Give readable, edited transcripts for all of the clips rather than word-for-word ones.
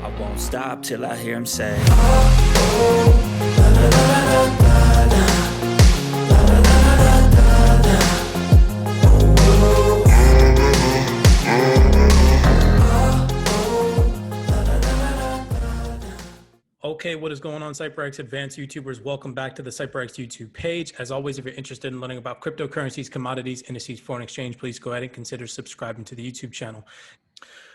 I won't stop till I hear him say, Okay, what is going on, CYPRX advanced YouTubers? Welcome back to the CYPRX YouTube page. As always, if you're interested in learning about cryptocurrencies, commodities, indices, foreign exchange, please go ahead and consider subscribing to the YouTube channel.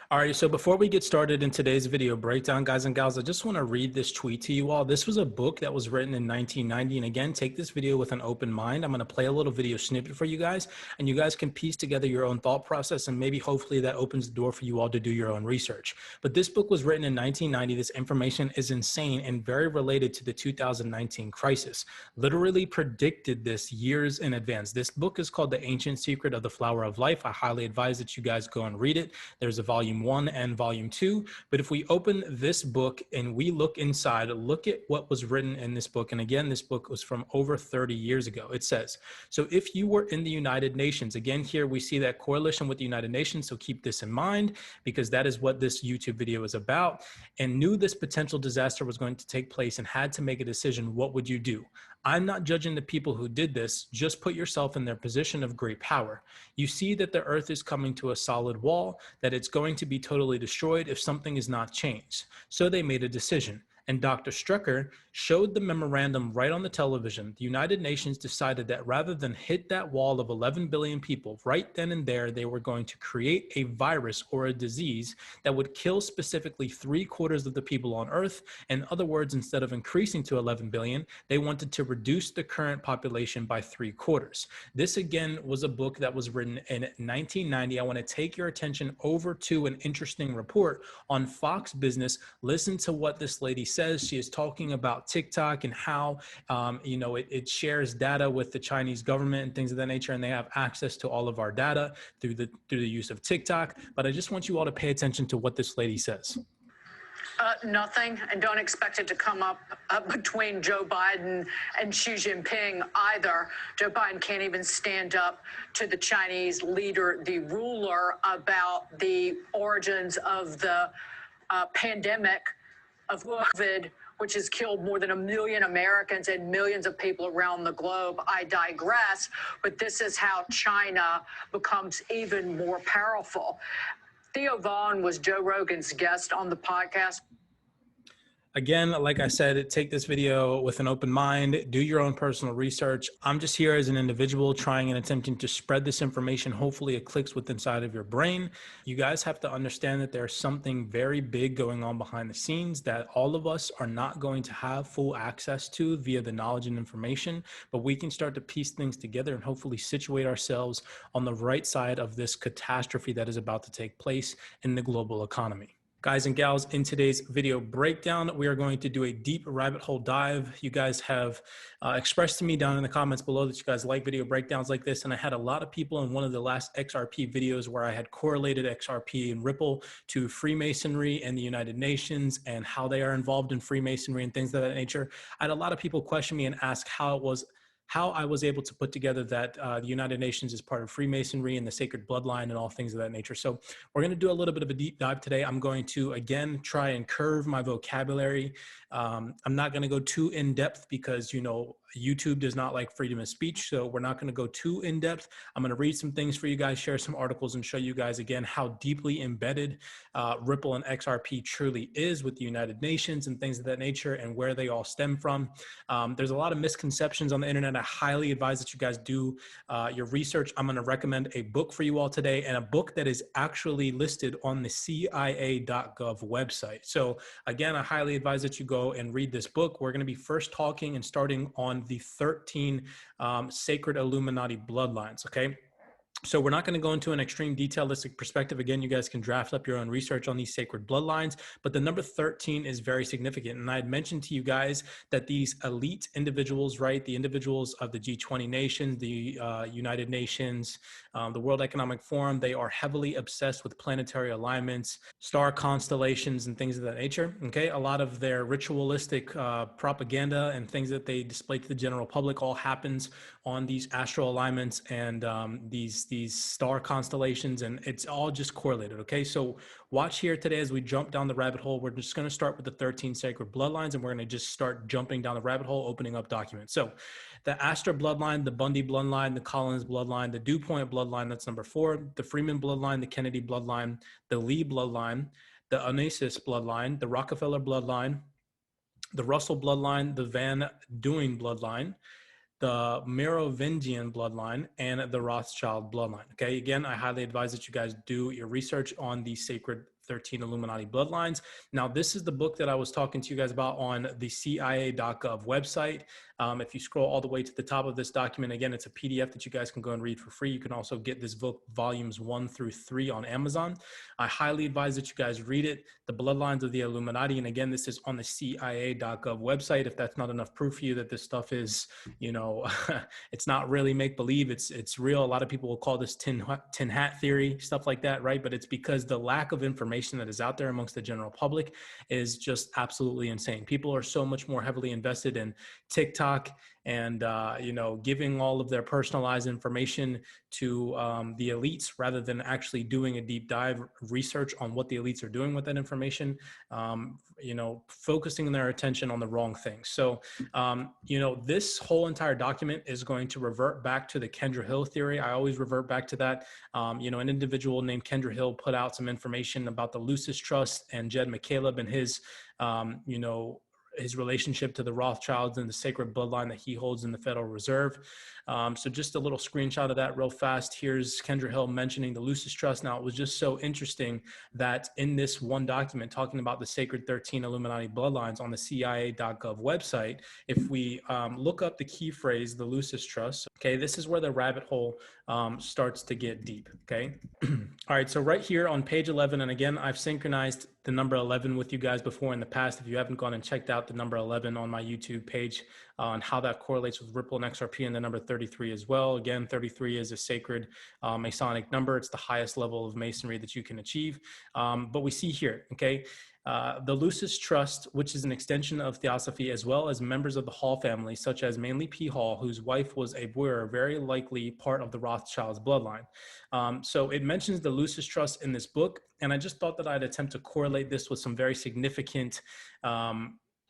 All right, so before we get started in today's video breakdown, guys and gals, I just want to read this tweet to you all. This was a book that was written in 1990. And again, take this video with an open mind. I'm going to play a little video snippet for you guys, and you guys can piece together your own thought process, and maybe hopefully that opens the door for you all to do your own research. But this book was written in 1990. This information is insane and very related to the 2019 crisis. Literally predicted this years in advance. This book is called The Ancient Secret of the Flower of Life. I highly advise that you guys go and read it. There's a volume 1 and volume 2. But if we open this book and we look inside, look at what was written in this book. And again, this book was from over 30 years ago. It says, so if you were in the United Nations, again, here we see that correlation with the United Nations. So keep this in mind, because that is what this YouTube video is about, and knew this potential disaster was going to take place and had to make a decision, what would you do? I'm not judging the people who did this. Just put yourself in their position of great power. You see that the earth is coming to a solid wall, that it's going to be totally destroyed if something is not changed. So they made a decision. And Dr. Strecker showed the memorandum right on the television. The United Nations decided that rather than hit that wall of 11 billion people, right then and there, they were going to create a virus or a disease that would kill specifically 3/4 of the people on Earth. In other words, instead of increasing to 11 billion, they wanted to reduce the current population by 3/4. This, again, was a book that was written in 1990. I want to take your attention over to an interesting report on Fox Business. Listen to what this lady says. She is talking about TikTok and how it shares data with the Chinese government and things of that nature, and they have access to all of our data through the use of TikTok. But I just want you all to pay attention to what this lady says. Nothing, and don't expect it to come up between Joe Biden and Xi Jinping either. Joe Biden can't even stand up to the Chinese leader, the ruler, about the origins of the pandemic of COVID, which has killed more than 1 million Americans and millions of people around the globe. I digress, but this is how China becomes even more powerful. Theo Vaughn was Joe Rogan's guest on the podcast. Again, like I said, take this video with an open mind, do your own personal research. I'm just here as an individual trying and attempting to spread this information. Hopefully it clicks with inside of your brain. You guys have to understand that there's something very big going on behind the scenes that all of us are not going to have full access to via the knowledge and information, but we can start to piece things together and hopefully situate ourselves on the right side of this catastrophe that is about to take place in the global economy. Guys and gals, in today's video breakdown, we are going to do a deep rabbit hole dive. You guys have expressed to me down in the comments below that you guys like video breakdowns like this, and I had a lot of people in one of the last XRP videos where I had correlated XRP and Ripple to Freemasonry and the United Nations and how they are involved in Freemasonry and things of that nature. I had a lot of people question me and ask how I was able to put together that the United Nations is part of Freemasonry and the sacred bloodline and all things of that nature. So we're going to do a little bit of a deep dive today. I'm going to, again, try and curve my vocabulary. I'm not going to go too in depth because, YouTube does not like freedom of speech. So we're not going to go too in depth. I'm going to read some things for you guys, share some articles, and show you guys again how deeply embedded Ripple and XRP truly is with the United Nations and things of that nature and where they all stem from. There's a lot of misconceptions on the internet. I highly advise that you guys do your research. I'm going to recommend a book for you all today, and a book that is actually listed on the CIA.gov website. So again, I highly advise that you go and read this book. We're going to be first talking and starting on the 13 sacred Illuminati bloodlines, okay? So we're not going to go into an extreme detailistic perspective. Again, you guys can draft up your own research on these sacred bloodlines, but the number 13 is very significant. And I had mentioned to you guys that these elite individuals, right, the individuals of the G20 nations, the United Nations, the World Economic Forum, they are heavily obsessed with planetary alignments, star constellations, and things of that nature, okay? A lot of their ritualistic propaganda and things that they display to the general public all happens on these astral alignments and these these star constellations, and it's all just correlated. Okay, so watch here today as we jump down the rabbit hole. We're just going to start with the 13 sacred bloodlines, and we're going to just start jumping down the rabbit hole, opening up documents. So the Astor bloodline, the Bundy bloodline, the Collins bloodline, the DuPont bloodline, that's number 4, the Freeman bloodline, the Kennedy bloodline, the Lee bloodline, the Onassis bloodline, the Rockefeller bloodline, the Russell bloodline, the Van Duyn bloodline, the Merovingian bloodline, and the Rothschild bloodline. Okay, again, I highly advise that you guys do your research on the sacred 13 Illuminati bloodlines. Now, this is the book that I was talking to you guys about on the CIA.gov website. If you scroll all the way to the top of this document, again, it's a PDF that you guys can go and read for free. You can also get this book volumes 1 through 3 on Amazon. I highly advise that you guys read it, The Bloodlines of the Illuminati. And again, this is on the CIA.gov website. If that's not enough proof for you that this stuff is, you know, it's not really make-believe, it's real. A lot of people will call this tin hat theory, stuff like that, right? But it's because the lack of information that is out there amongst the general public is just absolutely insane. People are so much more heavily invested in TikTok and, you know, giving all of their personalized information to the elites rather than actually doing a deep dive research on what the elites are doing with that information, you know, focusing their attention on the wrong things. So, you know, this whole entire document is going to revert back to the Kendra Hill theory. I always revert back to that. You know, an individual named Kendra Hill put out some information about the Lucis Trust and Jed McCaleb and his, you know, his relationship to the Rothschilds and the sacred bloodline that he holds in the Federal Reserve. So just a little screenshot of that real fast. Here's Kendra Hill mentioning the Lucis Trust. Now, it was just so interesting that in this one document talking about the sacred 13 Illuminati bloodlines on the CIA.gov website, if we look up the key phrase, the Lucis Trust, okay, this is where the rabbit hole starts to get deep, okay? All right, so right here on page 11, and again, I've synchronized the number 11 with you guys before in the past. If you haven't gone and checked out the number 11 on my YouTube page on how that correlates with Ripple and XRP, and the number 33 as well. Again, 33 is a sacred Masonic number. It's the highest level of Masonry that you can achieve. But we see here, okay, the Lucis Trust, which is an extension of Theosophy, as well as members of the Hall family, such as mainly P. Hall, whose wife was a Boer, very likely part of the Rothschilds bloodline. So it mentions the Lucis Trust in this book, and I just thought that I'd attempt to correlate this with some very significant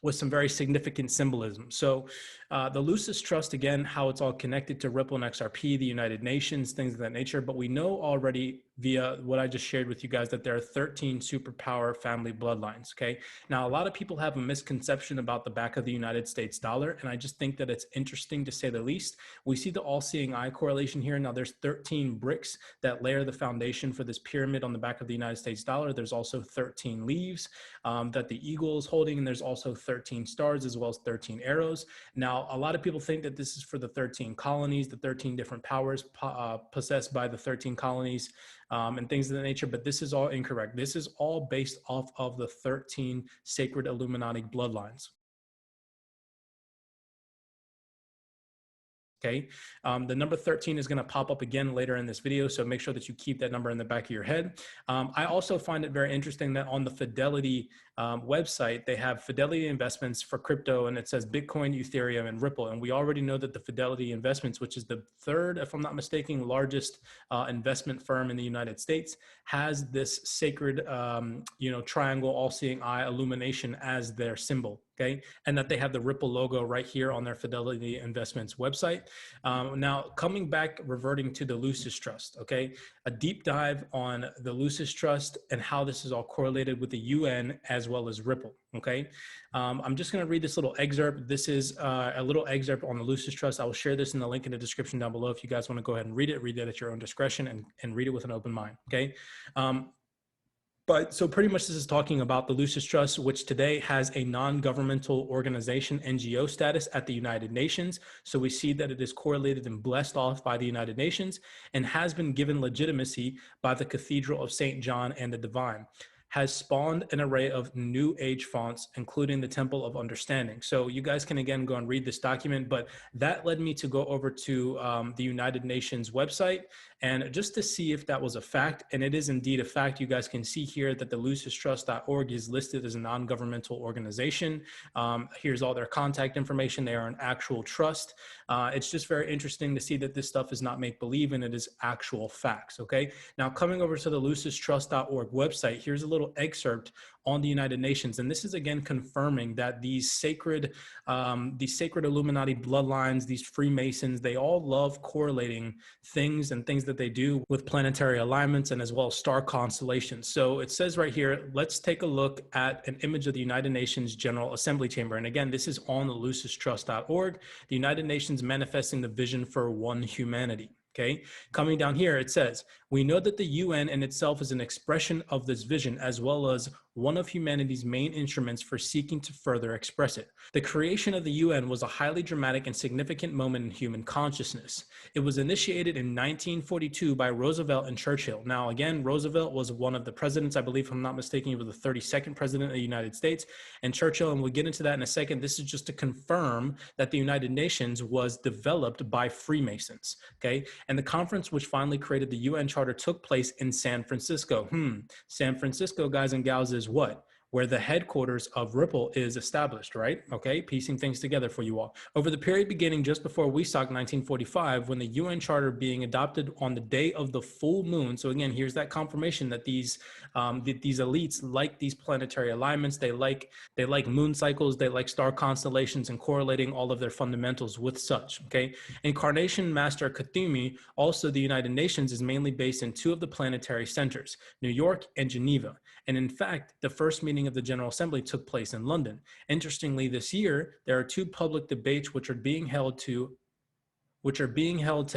symbolism. So the Lucis Trust, again, how it's all connected to Ripple and XRP, the United Nations, things of that nature. But we know already via what I just shared with you guys that there are 13 superpower family bloodlines, okay? Now, a lot of people have a misconception about the back of the United States dollar, and I just think that it's interesting to say the least. We see the all-seeing eye correlation here. Now, there's 13 bricks that layer the foundation for this pyramid on the back of the United States dollar. There's also 13 leaves that the eagle is holding, and there's also 13 stars as well as 13 arrows. Now, a lot of people think that this is for the 13 colonies, the 13 different powers possessed by the 13 colonies, and things of that nature, but this is all incorrect. This is all based off of the 13 sacred Illuminati bloodlines. Okay, the number 13 is going to pop up again later in this video, so make sure that you keep that number in the back of your head. I also find it very interesting that on the Fidelity website, they have Fidelity Investments for crypto, and it says Bitcoin, Ethereum, and Ripple. And we already know that the Fidelity Investments, which is the third, if I'm not mistaken, largest investment firm in the United States, has this sacred, you know, triangle, all-seeing eye illumination as their symbol. Okay, and that they have the Ripple logo right here on their Fidelity Investments website. Now, coming back, reverting to the Lucis Trust, okay, a deep dive on the Lucis Trust and how this is all correlated with the UN as well as Ripple, okay? I'm just gonna read this little excerpt. This is a little excerpt on the Lucis Trust. I will share this in the link in the description down below if you guys wanna go ahead and read it at your own discretion and read it with an open mind, okay? But so pretty much this is talking about the Lucis Trust, which today has a non-governmental organization, NGO status at the United Nations. So we see that it is correlated and blessed off by the United Nations and has been given legitimacy by the Cathedral of St. John and the Divine. Has spawned an array of new age fonts, including the Temple of Understanding. So you guys can again go and read this document, but that led me to go over to the United Nations website And just to see if that was a fact, and it is indeed a fact, you guys can see here that the lucistrust.org is listed as a non-governmental organization. Here's all their contact information. They are an actual trust. It's just very interesting to see that this stuff is not make-believe and it is actual facts, okay? Now, coming over to the lucistrust.org website, here's a little excerpt on the United Nations. And this is again confirming that these sacred Illuminati bloodlines, these Freemasons, they all love correlating things and things that they do with planetary alignments and as well as star constellations. So it says right here, let's take a look at an image of the United Nations General Assembly Chamber. And again, this is on the lucistrust.org, the United Nations manifesting the vision for one humanity. Okay, coming down here, it says, we know that the UN in itself is an expression of this vision, as well as one of humanity's main instruments for seeking to further express it. The creation of the UN was a highly dramatic and significant moment in human consciousness. It was initiated in 1942 by Roosevelt and Churchill. Now, again, Roosevelt was one of the presidents, I believe, if I'm not mistaken, he was the 32nd president of the United States, and Churchill, and we'll get into that in a second. This is just to confirm that the United Nations was developed by Freemasons, okay? And the conference which finally created the UN Charter took place in San Francisco. San Francisco, guys and gals, is what? Where the headquarters of Ripple is established, right? Okay, piecing things together for you all. Over the period beginning just before Westock 1945, when the UN Charter being adopted on the day of the full moon. So again, here's that confirmation that these elites like these planetary alignments. They like moon cycles. They like star constellations and correlating all of their fundamentals with such. Okay, Incarnation Master Khatemi, also the United Nations, is mainly based in two of the planetary centers, New York and Geneva. And in fact, the first meeting of the General Assembly took place in London. Interestingly, this year, there are two public debates which are being held to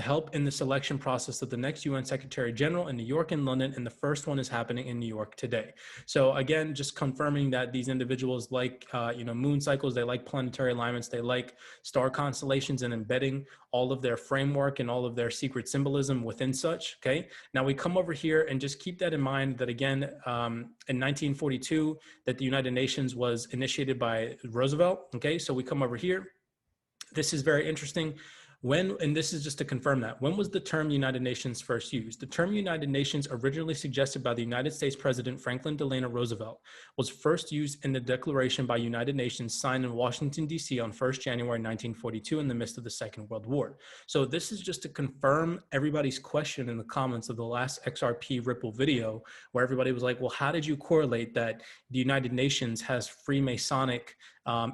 help in the selection process of the next UN Secretary General in New York and London, and the first one is happening in New York today. So again, just confirming that these individuals like moon cycles, they like planetary alignments, they like star constellations, and embedding all of their framework and all of their secret symbolism within such. Okay, now we come over here and just keep that in mind that again, in 1942, that the United Nations was initiated by Roosevelt. Okay, so we come over here. This is very interesting. And this is just to confirm that, when was the term United Nations first used? The term United Nations, originally suggested by the United States President Franklin Delano Roosevelt, was first used in the declaration by United Nations signed in Washington, D.C. on 1st January 1942 in the midst of the Second World War. So this is just to confirm everybody's question in the comments of the last XRP Ripple video, where everybody was like, well, how did you correlate that the United Nations has Freemasonic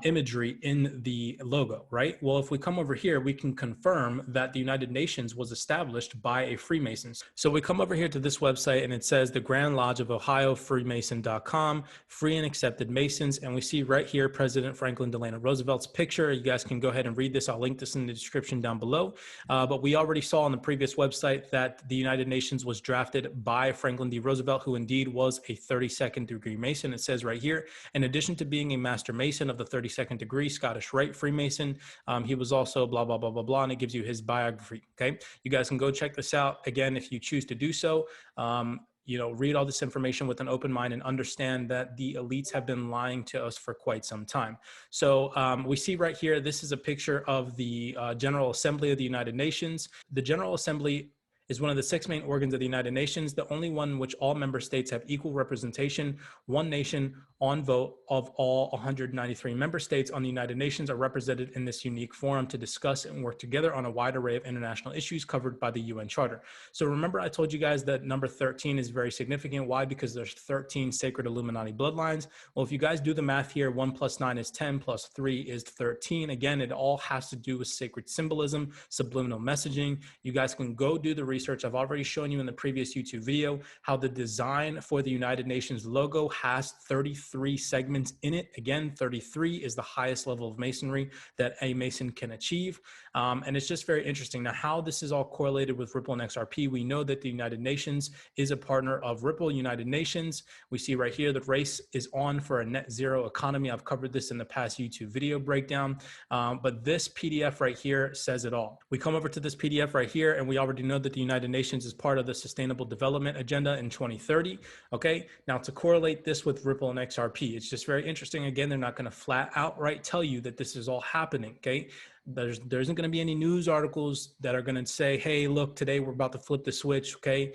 imagery in the logo, right? Well, if we come over here, we can confirm that the United Nations was established by a Freemason. So we come over here to this website and it says the Grand Lodge of Ohio, freemason.com, free and accepted Masons. And we see right here, President Franklin Delano Roosevelt's picture. You guys can go ahead and read this. I'll link this in the description down below. But we already saw on the previous website that the United Nations was drafted by Franklin D. Roosevelt, who indeed was a 32nd degree Mason. It says right here, in addition to being a Master Mason of the 32nd degree, Scottish Rite Freemason, he was also blah, blah, blah, blah, blah, and it gives you his biography, okay? You guys can go check this out. Again, if you choose to do so, read all this information with an open mind and understand that the elites have been lying to us for quite some time. So we see right here, this is a picture of the General Assembly of the United Nations. The General Assembly is one of the 6 main organs of the United Nations, the only one in which all member states have equal representation. One nation on vote of all 193 member states on the United Nations are represented in this unique forum to discuss and work together on a wide array of international issues covered by the UN Charter. So remember, I told you guys that number 13 is very significant. Why? Because there's 13 sacred Illuminati bloodlines. Well, if you guys do the math here, 1 + 9 is 10, + 3 is 13. Again, it all has to do with sacred symbolism, subliminal messaging. You guys can go do the research. I've already shown you in the previous YouTube video how the design for the United Nations logo has 33 segments in it. Again, 33 is the highest level of masonry that a Mason can achieve. And it's just very interesting. Now, how this is all correlated with Ripple and XRP, we know that the United Nations is a partner of Ripple United Nations. We see right here that race is on for a net zero economy. I've covered this in the past YouTube video breakdown, but this PDF right here says it all. We come over to this PDF right here, and we already know that the United Nations is part of the Sustainable Development Agenda in 2030. Okay, now to correlate this with Ripple and XRP, it's just very interesting. Again, they're not going to flat outright tell you that this is all happening. Okay. There isn't going to be any news articles that are going to say, hey, look, today we're about to flip the switch. Okay.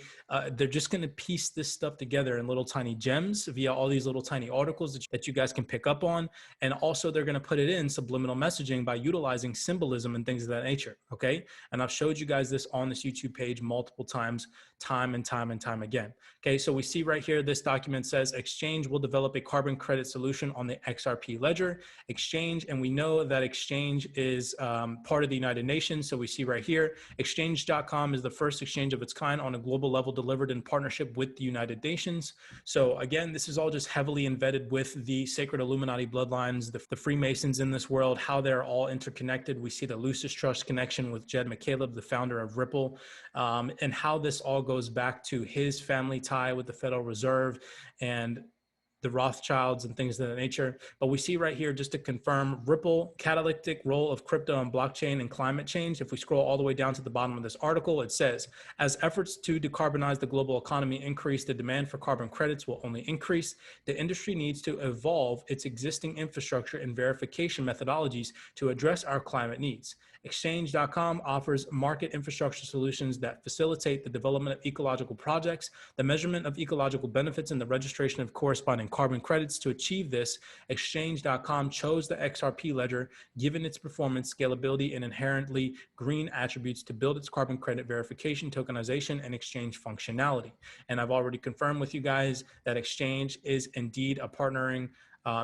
They're just going to piece this stuff together in little tiny gems via all these little tiny articles that you guys can pick up on. And also they're going to put it in subliminal messaging by utilizing symbolism and things of that nature. Okay. And I've showed you guys this on this YouTube page multiple times, time and time again. Okay. So we see right here, this document says Exchange will develop a carbon credit solution on the XRP ledger. Exchange, and we know that Exchange is part of the United Nations. So we see right here, exchange.com is the first exchange of its kind on a global level delivered in partnership with the United Nations. So again, this is all just heavily embedded with the sacred Illuminati bloodlines, the Freemasons in this world, how they're all interconnected. We see the Lucis Trust connection with Jed McCaleb, the founder of Ripple, and how this all goes back to his family tie with the Federal Reserve and the Rothschilds and things of that nature. But we see right here, just to confirm, Ripple, catalytic role of crypto and blockchain and climate change. If we scroll all the way down to the bottom of this article, it says, as efforts to decarbonize the global economy increase, the demand for carbon credits will only increase. The industry needs to evolve its existing infrastructure and verification methodologies to address our climate needs. Exchange.com offers market infrastructure solutions that facilitate the development of ecological projects, the measurement of ecological benefits, and the registration of corresponding carbon credits. To achieve this, Exchange.com chose the XRP ledger, given its performance, scalability, and inherently green attributes, to build its carbon credit verification, tokenization, and exchange functionality. And I've already confirmed with you guys that Exchange is indeed a partnering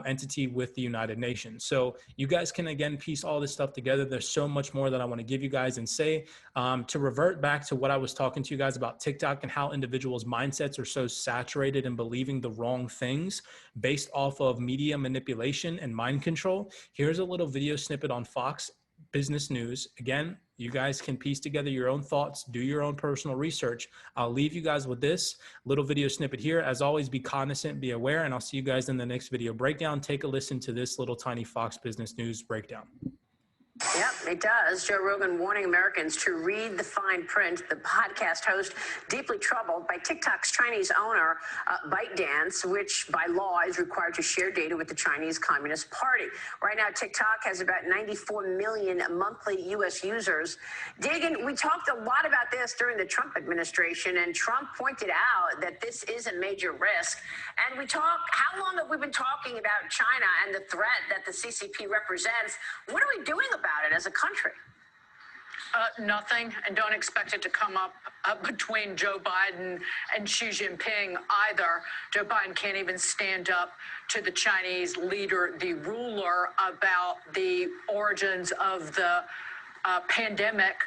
entity with the United Nations. So you guys can, again, piece all this stuff together. There's so much more that I want to give you guys and say. To revert back to what I was talking to you guys about TikTok and how individuals' mindsets are so saturated in believing the wrong things based off of media manipulation and mind control. Here's a little video snippet on Fox Business News. Again, you guys can piece together your own thoughts, do your own personal research. I'll leave you guys with this little video snippet here. As always, be cognizant, be aware, and I'll see you guys in the next video breakdown. Take a listen to this little tiny Fox Business News breakdown. Yep, it does. Joe Rogan warning Americans to read the fine print. The podcast host deeply troubled by TikTok's Chinese owner, ByteDance, which by law is required to share data with the Chinese Communist Party. Right now, TikTok has about 94 million monthly U.S. users. Dagan, we talked a lot about this during the Trump administration, and Trump pointed out that this is a major risk. And we talked, how long have we been talking about China and the threat that the CCP represents? What are we doing about it as a country? Nothing, and don't expect it to come up between Joe Biden and Xi Jinping either. Joe Biden can't even stand up to the Chinese leader, the ruler, about the origins of the pandemic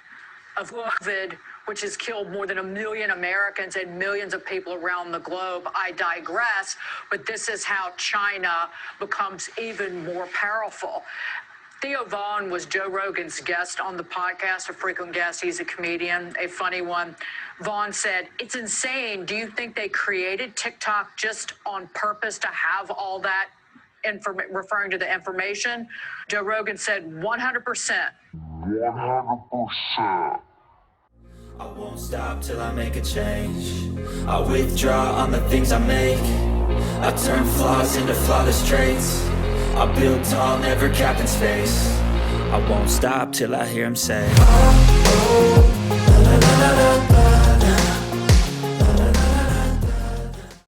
of COVID, which has killed more than 1 million Americans and millions of people around the globe. I digress, but this is how China becomes even more powerful. Theo Vaughn was Joe Rogan's guest on the podcast, a frequent guest. He's a comedian, a funny one. Vaughn said, it's insane. Do you think they created TikTok just on purpose to have all that referring to the information? Joe Rogan said 100%. 100%. I won't stop till I make a change. I withdraw on the things I make. I turn flaws into flawless traits. I build tall, never capped in space. I won't stop till I hear him say, oh, oh, la, la, la, la.